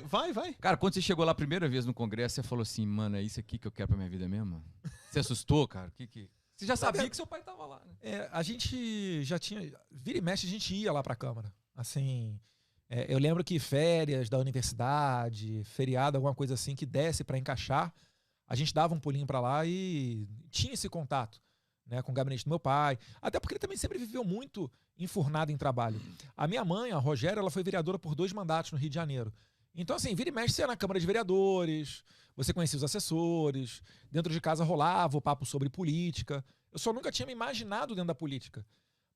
Vai. Cara, quando você chegou lá a primeira vez no congresso, você falou assim, mano, é isso aqui que eu quero pra minha vida mesmo? Você assustou, cara? Você já sabia que seu pai tava lá, né? A gente já tinha... Vira e mexe, a gente ia lá pra Câmara. Assim, eu lembro que férias da universidade, feriado, alguma coisa assim, que desse pra encaixar, a gente dava um pulinho pra lá e tinha esse contato, né, com o gabinete do meu pai. Até porque ele também sempre viveu muito enfurnado em trabalho. A minha mãe, a Rogéria, ela foi vereadora por 2 mandatos no Rio de Janeiro. Então, assim, vira e mexe, você ia na Câmara de Vereadores, você conhecia os assessores, dentro de casa rolava o papo sobre política. Eu só nunca tinha me imaginado dentro da política.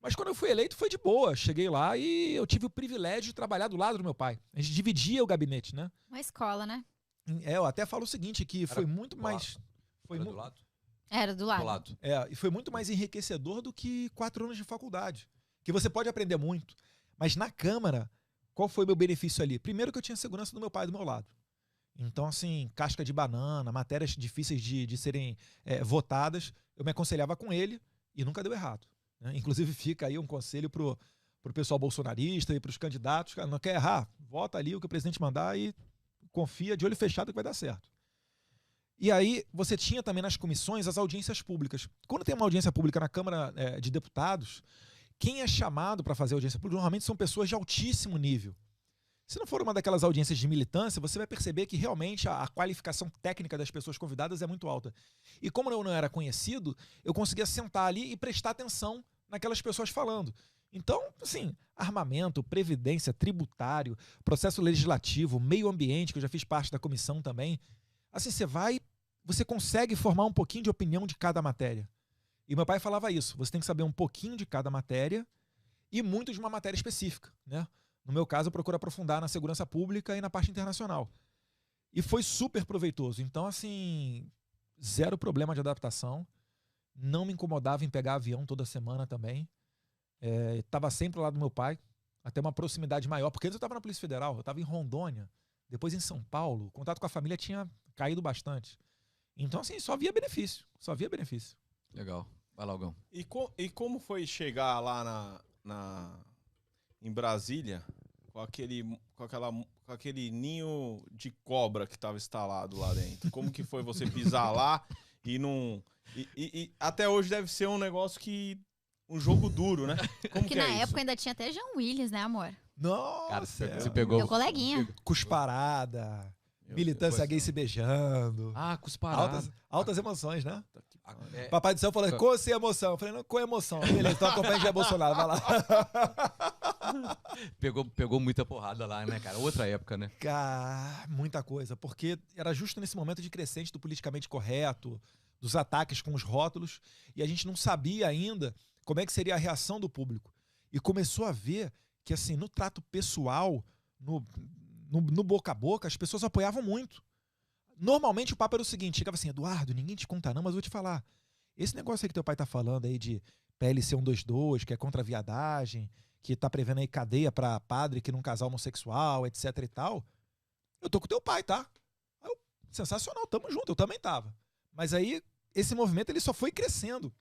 Mas quando eu fui eleito, foi de boa. Cheguei lá e eu tive o privilégio de trabalhar do lado do meu pai. A gente dividia o gabinete, né? Uma escola, né? Eu até falo o seguinte, que foi muito mais... Foi do lado? Era do lado. E foi muito mais enriquecedor do que 4 anos de faculdade. Que você pode aprender muito. Mas na Câmara, qual foi o meu benefício ali? Primeiro que eu tinha segurança do meu pai do meu lado. Então, assim, casca de banana, matérias difíceis de serem votadas, eu me aconselhava com ele e nunca deu errado. Né? Inclusive, fica aí um conselho pro pessoal bolsonarista e pros candidatos. Cara, não quer errar? Vota ali o que o presidente mandar e confia de olho fechado que vai dar certo. E aí, você tinha também nas comissões as audiências públicas. Quando tem uma audiência pública na Câmara de Deputados, quem é chamado para fazer audiência pública normalmente são pessoas de altíssimo nível. Se não for uma daquelas audiências de militância, você vai perceber que realmente a qualificação técnica das pessoas convidadas é muito alta. E como eu não era conhecido, eu conseguia sentar ali e prestar atenção naquelas pessoas falando. Então, assim, armamento, previdência, tributário, processo legislativo, meio ambiente, que eu já fiz parte da comissão também. Assim, você consegue formar um pouquinho de opinião de cada matéria. E meu pai falava isso, você tem que saber um pouquinho de cada matéria e muito de uma matéria específica, né? No meu caso, eu procuro aprofundar na segurança pública e na parte internacional. E foi super proveitoso. Então, assim, 0 problema de adaptação. Não me incomodava em pegar avião toda semana também. Estava sempre ao lado do meu pai, até uma proximidade maior, porque antes eu estava na Polícia Federal, eu estava em Rondônia, depois em São Paulo, o contato com a família tinha caído bastante. Então, assim, só via benefício. Legal. Vai lá, Algão. E como foi chegar lá em Brasília com aquele ninho de cobra que estava instalado lá dentro? Como que foi você pisar lá e não... E até hoje deve ser um negócio que... Um jogo duro, né? Como Porque que na é época isso? ainda tinha até Jean Willis, né, amor? Nossa! Cara, você pegou... Meu coleguinha. Cusparada, militância gay se beijando. Ah, cusparada. Altas emoções, né? É, Papai do céu falou, com sem emoção. Eu falei, não, com emoção. Beleza, então acompanha Jair Bolsonaro, vai lá. pegou muita porrada lá, né, cara? Outra época, né? Cara, muita coisa. Porque era justo nesse momento de crescente do politicamente correto, dos ataques com os rótulos, e a gente não sabia ainda como é que seria a reação do público. E começou a ver que, assim, no trato pessoal, no boca a boca, as pessoas apoiavam muito. Normalmente o papo era o seguinte, chegava assim, Eduardo, ninguém te conta não, mas eu vou te falar. Esse negócio aí que teu pai tá falando aí de PLC 122, que é contra a viadagem, que tá prevendo aí cadeia pra padre que não casar homossexual, etc e tal, eu tô com teu pai, tá? Aí eu, sensacional, tamo junto, eu também tava. Mas aí, esse movimento ele só foi crescendo.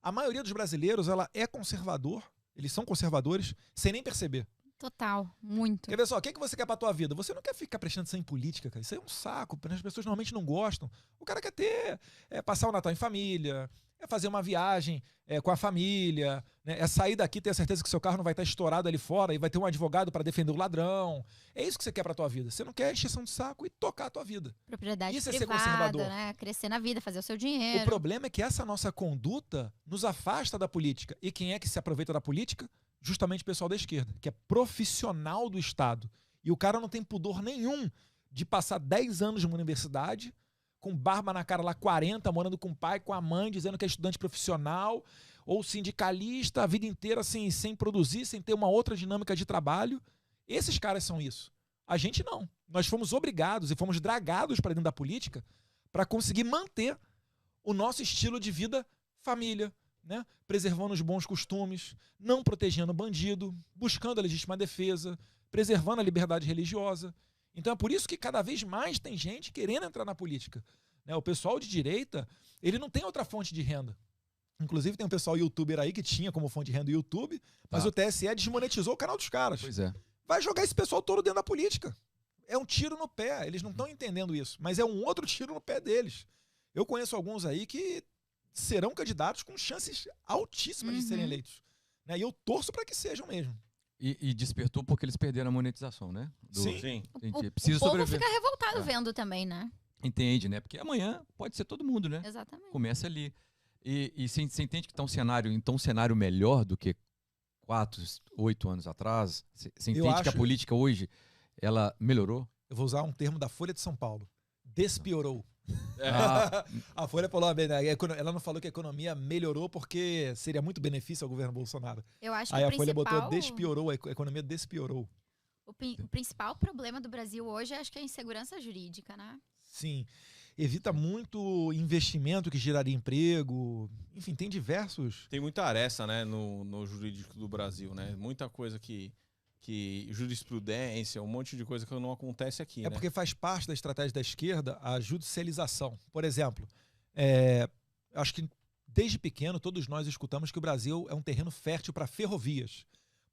A maioria dos brasileiros, ela é conservador, eles são conservadores, sem nem perceber. Total, muito. Quer ver só, o que você quer pra tua vida? Você não quer ficar prestando atenção em política, cara. Isso aí é um saco, as pessoas normalmente não gostam. O cara quer ter, passar o Natal em família, fazer uma viagem com a família, né? Sair daqui, ter a certeza que seu carro não vai estar estourado ali fora e vai ter um advogado para defender o ladrão. É isso que você quer pra tua vida. Você não quer encheção de saco e tocar a tua vida. Propriedade isso privada, é ser conservador. né? Crescer na vida, fazer o seu dinheiro. O problema é que essa nossa conduta nos afasta da política. E quem é que se aproveita da política? Justamente o pessoal da esquerda, que é profissional do Estado. E o cara não tem pudor nenhum de passar 10 anos numa universidade, com barba na cara lá 40, morando com o pai, com a mãe, dizendo que é estudante profissional, ou sindicalista, a vida inteira assim, sem produzir, sem ter uma outra dinâmica de trabalho. Esses caras são isso. A gente não. Nós fomos obrigados e fomos dragados para dentro da política para conseguir manter o nosso estilo de vida família, né? Preservando os bons costumes, não protegendo o bandido, buscando a legítima defesa, preservando a liberdade religiosa. Então é por isso que cada vez mais tem gente querendo entrar na política, né? O pessoal de direita, ele não tem outra fonte de renda. Inclusive tem um pessoal youtuber aí que tinha como fonte de renda o YouTube, mas o TSE desmonetizou o canal dos caras. Pois é. Vai jogar esse pessoal todo dentro da política. é um tiro no pé. Eles não estão entendendo isso. Mas é um outro tiro no pé deles. Eu conheço alguns aí que serão candidatos com chances altíssimas de serem eleitos. Né? E eu torço para que sejam mesmo. E despertou porque eles perderam a monetização, né? Sim. Entendi. O Precisa povo sobreviver. fica revoltado É. vendo também, né? Entende, né? Porque amanhã pode ser todo mundo, né? Exatamente. Começa ali. E você entende que está um cenário melhor do que 4, 8 anos atrás? Você entende que a política hoje, ela melhorou? Eu vou usar um termo da Folha de São Paulo. Despiorou. Ah, A Folha falou, ela não falou que a economia melhorou porque seria muito benefício ao governo Bolsonaro. Eu acho que Aí o a Folha principal, botou despiorou, a economia despiorou. o principal problema do Brasil hoje acho que é a insegurança jurídica, né? Sim. Evita muito investimento que geraria emprego. Enfim, tem diversos. Tem muita aresta, né, no jurídico do Brasil, né? Muita coisa que jurisprudência, um monte de coisa que não acontece aqui, É né? porque faz parte da estratégia da esquerda a judicialização. Por exemplo, acho que desde pequeno todos nós escutamos que o Brasil é um terreno fértil para ferrovias.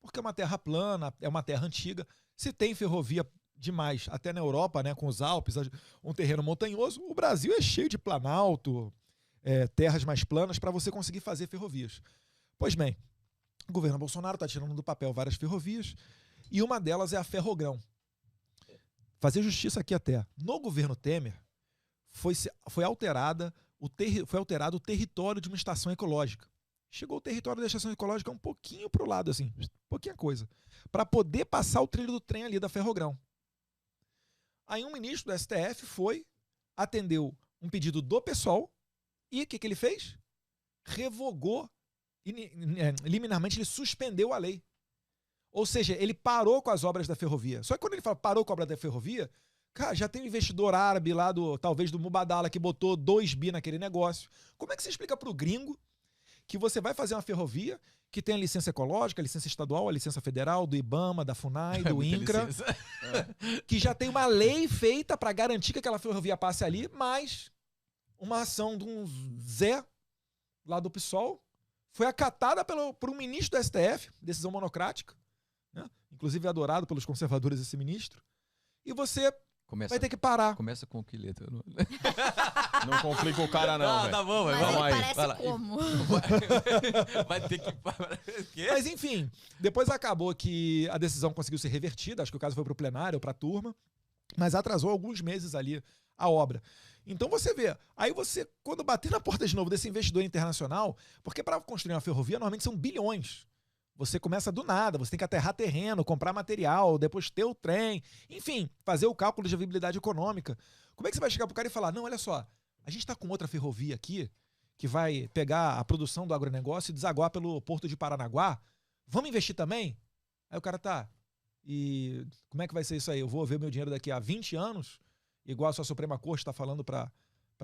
Porque é uma terra plana, é uma terra antiga. Se tem ferrovia demais, até na Europa, né, com os Alpes, um terreno montanhoso, o Brasil é cheio de planalto, terras mais planas para você conseguir fazer ferrovias. Pois bem, o governo Bolsonaro está tirando do papel várias ferrovias e uma delas é a Ferrogrão. Fazer justiça aqui até. No governo Temer, foi alterado o território de uma estação ecológica. Chegou o território da estação ecológica um pouquinho para o lado, assim, pouquinha coisa, para poder passar o trilho do trem ali da Ferrogrão. Aí um ministro do STF atendeu um pedido do PSOL e o que ele fez? Revogou, liminarmente ele suspendeu a lei. Ou seja, ele parou com as obras da ferrovia. Só que quando ele fala parou com a obra da ferrovia, cara, já tem um investidor árabe lá, talvez do Mubadala, que botou 2 bi naquele negócio. Como é que você explica para o gringo que você vai fazer uma ferrovia que tem a licença ecológica, a licença estadual, a licença federal, do IBAMA, da FUNAI, do INCRA, que já tem uma lei feita para garantir que aquela ferrovia passe ali, mas uma ação de um Zé, lá do PSOL, foi acatada por um ministro do STF, decisão monocrática, né? Inclusive adorado pelos conservadores esse ministro, e você vai ter que parar. Começa com que letra? Não complica o cara não, velho. Tá bom, Mas vamos ele aí. parece Vai lá. como? Vai ter que... Quê? Mas enfim, depois acabou que a decisão conseguiu ser revertida, acho que o caso foi para o plenário ou para a turma, mas atrasou alguns meses ali a obra. Então você vê, aí você, quando bater na porta de novo desse investidor internacional, porque para construir uma ferrovia normalmente são bilhões. Você começa do nada, você tem que aterrar terreno, comprar material, depois ter o trem, enfim, fazer o cálculo de viabilidade econômica. Como é que você vai chegar pro cara e falar, não, olha só, a gente está com outra ferrovia aqui que vai pegar a produção do agronegócio e desaguar pelo Porto de Paranaguá, vamos investir também? Aí o cara tá, e como é que vai ser isso aí? Eu vou ver meu dinheiro daqui a 20 anos, igual a sua Suprema Corte está falando para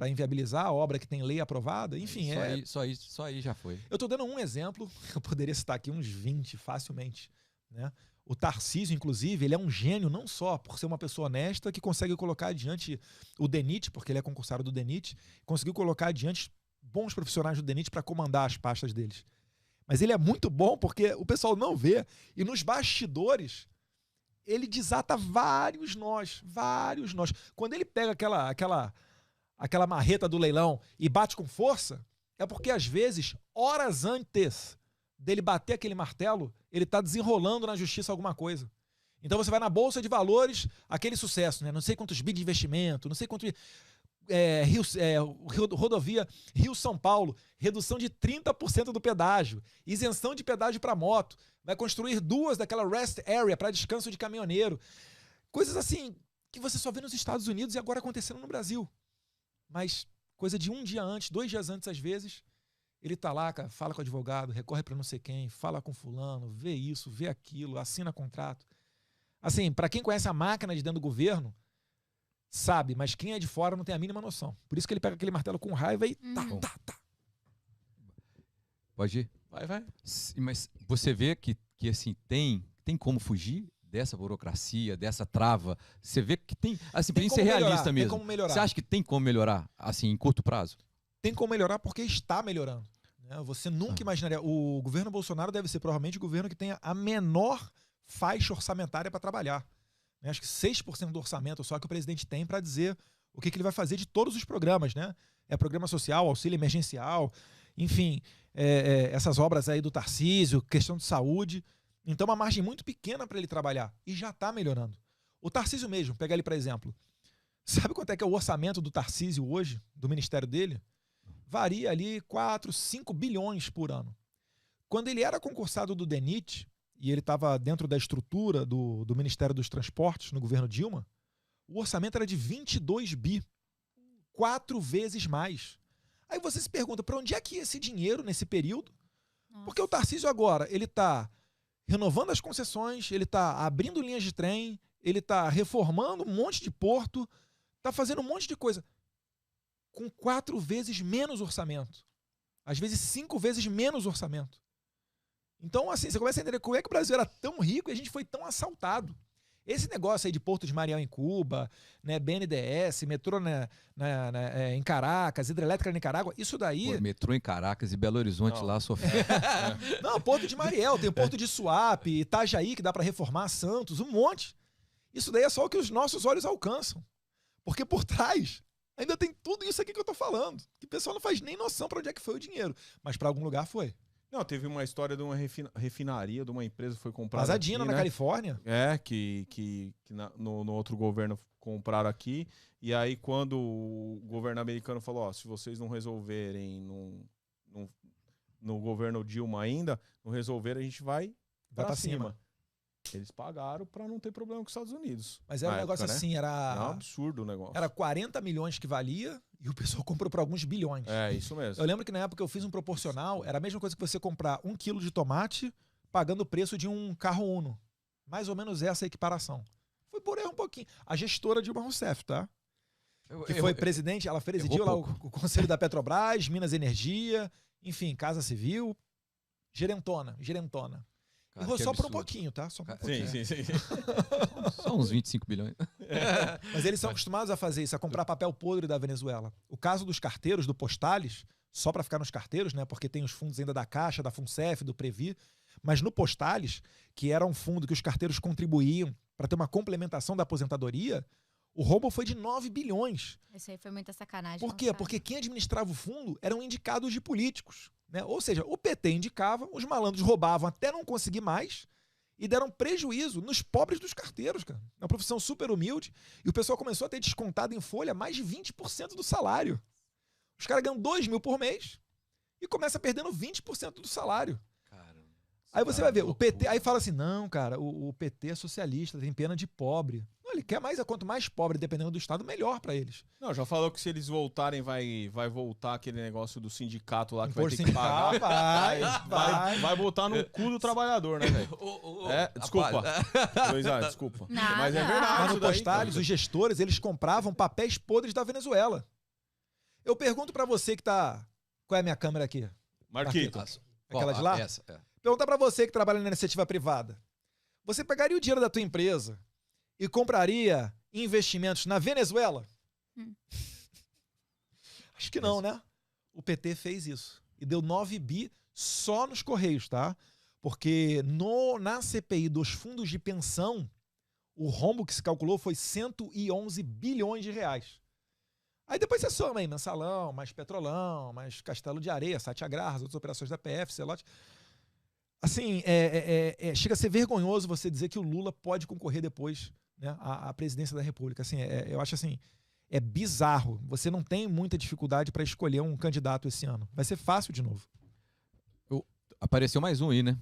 inviabilizar a obra que tem lei aprovada? Enfim, Só aí já foi. eu estou dando um exemplo, eu poderia citar aqui uns 20 facilmente, né? O Tarcísio, inclusive, ele é um gênio não só por ser uma pessoa honesta que consegue colocar adiante o DENIT, porque ele é concursário do DENIT, conseguiu colocar adiante bons profissionais do DENIT para comandar as pastas deles. Mas ele é muito bom porque o pessoal não vê, e nos bastidores ele desata vários nós. Quando ele pega aquela marreta do leilão e bate com força, é porque às vezes, horas antes dele bater aquele martelo, ele está desenrolando na justiça alguma coisa. Então você vai na Bolsa de Valores, aquele sucesso, né? Não sei quantos bi de investimento, não sei quanto... rodovia Rio-São Paulo, redução de 30% do pedágio, isenção de pedágio para moto, vai construir 2 daquela rest area para descanso de caminhoneiro. Coisas assim que você só vê nos Estados Unidos e agora acontecendo no Brasil. Mas coisa de 1 dia antes, 2 dias antes às vezes, ele tá lá, cara, fala com o advogado, recorre para não sei quem, fala com fulano, vê isso, vê aquilo, assina contrato. Assim, para quem conhece a máquina de dentro do governo, sabe, mas quem é de fora não tem a mínima noção. Por isso que ele pega aquele martelo com raiva e tá. Pode ir? Vai. Mas você vê que assim, tem como fugir dessa burocracia, dessa trava? Você vê que tem, assim, pra gente ser realista mesmo. Tem como melhorar. Você acha que tem como melhorar, assim, em curto prazo? Tem como melhorar porque está melhorando. Né? Você nunca imaginaria. O governo Bolsonaro deve ser provavelmente o governo que tenha a menor faixa orçamentária para trabalhar. né? Acho que 6% do orçamento só que o presidente tem para dizer o que ele vai fazer de todos os programas, né? Programa social, auxílio emergencial, enfim, essas obras aí do Tarcísio, questão de saúde. Então, uma margem muito pequena para ele trabalhar. E já está melhorando. O Tarcísio mesmo, pega ele para exemplo. Sabe quanto é que é o orçamento do Tarcísio hoje, do ministério dele? Varia ali 4, 5 bilhões por ano. Quando ele era concursado do DENIT, e ele estava dentro da estrutura do Ministério dos Transportes, no governo Dilma, o orçamento era de 22 bi. 4 vezes mais. Aí você se pergunta, para onde é que ia esse dinheiro nesse período? Nossa. Porque o Tarcísio agora, ele está renovando as concessões, ele está abrindo linhas de trem, ele está reformando um monte de porto, está fazendo um monte de coisa. Com 4 vezes menos orçamento. Às vezes 5 vezes menos orçamento. Então, assim, você começa a entender como é que o Brasil era tão rico e a gente foi tão assaltado. Esse negócio aí de Porto de Mariel em Cuba, né, BNDES, metrô em Caracas, hidrelétrica na Nicarágua, isso daí... Pô, metrô em Caracas e Belo Horizonte lá sofrendo. Não, Porto de Mariel, tem o Porto de Suape, Itajaí, que dá para reformar, Santos, um monte. Isso daí é só o que os nossos olhos alcançam. Porque por trás ainda tem tudo isso aqui que eu tô falando. Que o pessoal não faz nem noção para onde é que foi o dinheiro. Mas para algum lugar foi. Não, teve uma história de uma refinaria, de uma empresa que foi comprada Pasadena, aqui, na Califórnia. Que no outro governo compraram aqui. E aí, quando o governo americano falou, ó, se vocês não resolverem no governo Dilma ainda, não resolver, a gente vai pra cima. Eles pagaram para não ter problema com os Estados Unidos. Mas era um negócio assim, era... É um absurdo o negócio. Era 40 milhões que valia e o pessoal comprou por alguns bilhões. É, isso mesmo. Eu lembro que na época eu fiz um proporcional, era a mesma coisa que você comprar 1 quilo de tomate pagando o preço de um carro Uno. Mais ou menos essa equiparação. Foi por erro um pouquinho. A gestora Dilma Rousseff, tá? Que foi presidente, ela presidiu lá o Conselho da Petrobras, Minas Energia, enfim, Casa Civil. Gerentona. Cara, Errou só por um pouquinho, tá? Só por um pouquinho. Sim. Só uns 25 bilhões. Mas eles são acostumados a fazer isso, a comprar papel podre da Venezuela. O caso dos carteiros, do Postales, só para ficar nos carteiros, né? Porque tem os fundos ainda da Caixa, da FUNCEF, do Previ. Mas no Postales, que era um fundo que os carteiros contribuíam para ter uma complementação da aposentadoria, o roubo foi de 9 bilhões. Isso aí foi muita sacanagem. Por quê? Porque quem administrava o fundo eram indicados de políticos. Né? Ou seja, o PT indicava, os malandros roubavam até não conseguir mais e deram prejuízo nos pobres dos carteiros, cara. Uma profissão super humilde. E o pessoal começou a ter descontado em folha mais de 20% do salário. Os caras ganham 2 mil por mês e começa perdendo 20% do salário. Caramba. Aí você vai ver, o PT, aí fala assim, não, cara, o PT é socialista, tem pena de pobre. Não, ele quer mais, quanto mais pobre, dependendo do estado, melhor pra eles. Não, já falou que se eles voltarem, vai voltar aquele negócio do sindicato lá que vai ter que pagar. Vai botar no cu do trabalhador, né, velho? Desculpa. Desculpa. Nada. Mas é verdade. Mas no Postales, os gestores, eles compravam papéis podres da Venezuela. Eu pergunto pra você que tá... Qual é a minha câmera aqui? Marquitos. Aquela de lá? Essa, é. Perguntar pra você que trabalha na iniciativa privada. Você pegaria o dinheiro da tua empresa e compraria investimentos na Venezuela? Acho que não, né? O PT fez isso. E deu 9 bi só nos Correios, tá? Porque na CPI dos fundos de pensão, o rombo que se calculou foi 111 bilhões de reais. Aí depois você soma aí, Mensalão, mais Petrolão, mais Castelo de Areia, Satyagraha, as outras operações da PF, Celote. Assim, chega a ser vergonhoso você dizer que o Lula pode concorrer depois, né, à presidência da República. Assim, eu acho assim, é bizarro. Você não tem muita dificuldade para escolher um candidato esse ano. Vai ser fácil de novo. Apareceu mais um aí, né?